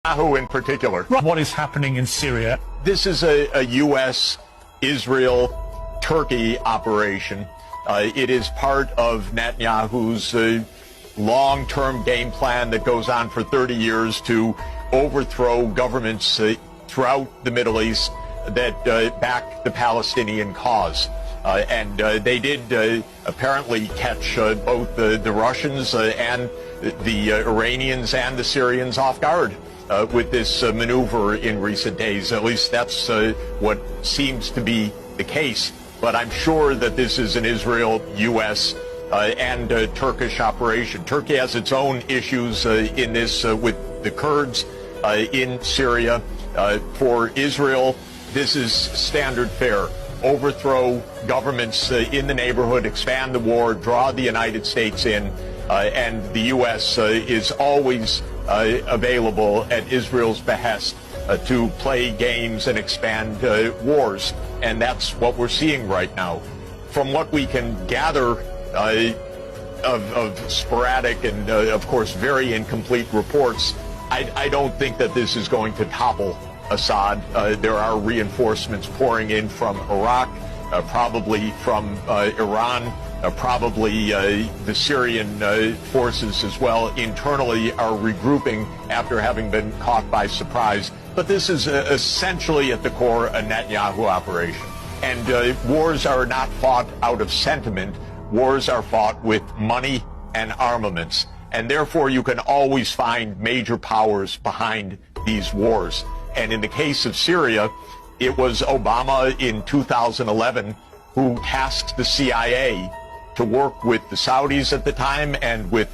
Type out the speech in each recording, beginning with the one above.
Netanyahu in particular. What is happening in Syria? This is a U.S., Israel, Turkey operation. It is part of Netanyahu's long-term game plan that goes on for 30 years to overthrow governments throughout the Middle East that back the Palestinian cause. And they did apparently catch both the Russians and the Iranians and the Syrians off guard with this maneuver in recent days. At least that's what seems to be the case. But I'm sure that this is an Israel, U.S., and Turkish operation. Turkey has its own issues in this with the Kurds in Syria. For Israel, this is standard fare. Overthrow governments in the neighborhood, expand the war, draw the United States in, and the U.S. Is always available at Israel's behest to play games and expand wars. And that's what we're seeing right now. From what we can gather of sporadic and, of course, very incomplete reports, I don't think that this is going to topple Assad. There are reinforcements pouring in from Iraq, probably from Iran, probably the Syrian forces as well internally are regrouping after having been caught by surprise. But this is essentially at the core a Netanyahu operation. And wars are not fought out of sentiment. Wars are fought with money and armaments. And therefore you can always find major powers behind these wars. And in the case of Syria, it was Obama in 2011 who tasked the CIA to work with the Saudis at the time and with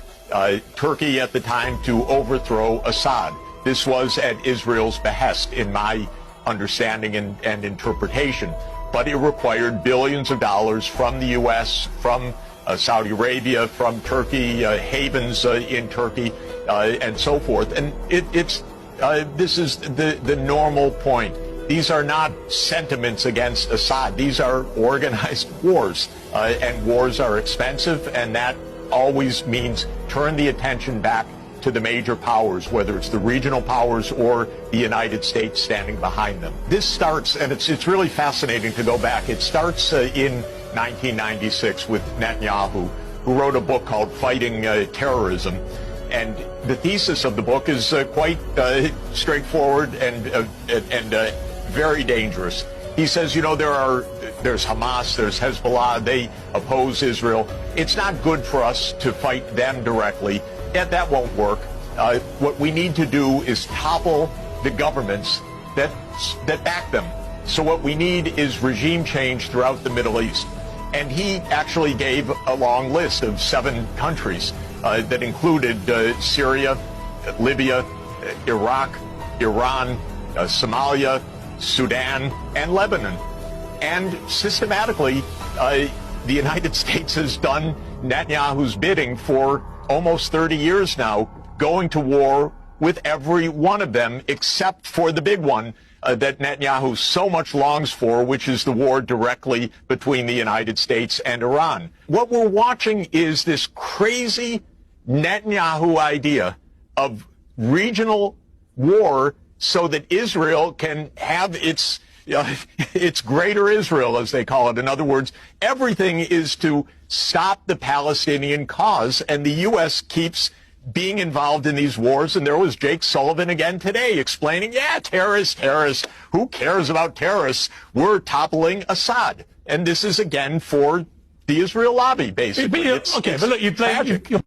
Turkey at the time to overthrow Assad. This was at Israel's behest, in my understanding and interpretation. But it required billions of dollars from the U.S., from Saudi Arabia, from Turkey, havens in Turkey, and so forth. And this is the normal point. These are not sentiments against Assad. These are organized wars, and wars are expensive, and that always means turn the attention back to the major powers, whether it's the regional powers or the United States standing behind them. This starts, and it's really fascinating to go back. It starts in 1996 with Netanyahu, who wrote a book called Fighting Terrorism. And the thesis of the book is quite straightforward and very dangerous. He says, you know, there's Hamas, there's Hezbollah, they oppose Israel. It's not good for us to fight them directly. That won't work. What we need to do is topple the governments that back them. So what we need is regime change throughout the Middle East. And he actually gave a long list of 7 countries that included Syria, Libya, Iraq, Iran, Somalia, Sudan, and Lebanon. And systematically, the United States has done Netanyahu's bidding for almost 30 years now, going to war with every one of them except for the big one that Netanyahu so much longs for, which is the war directly between the United States and Iran. What we're watching is this crazy Netanyahu idea of regional war so that Israel can have its greater Israel, as they call it. In other words, everything is to stop the Palestinian cause, and the U.S. keeps being involved in these wars. And there was Jake Sullivan again today explaining, yeah, terrorists, who cares about terrorists? We're toppling Assad. And this is again for the Israel lobby, basically. Okay, but look, you're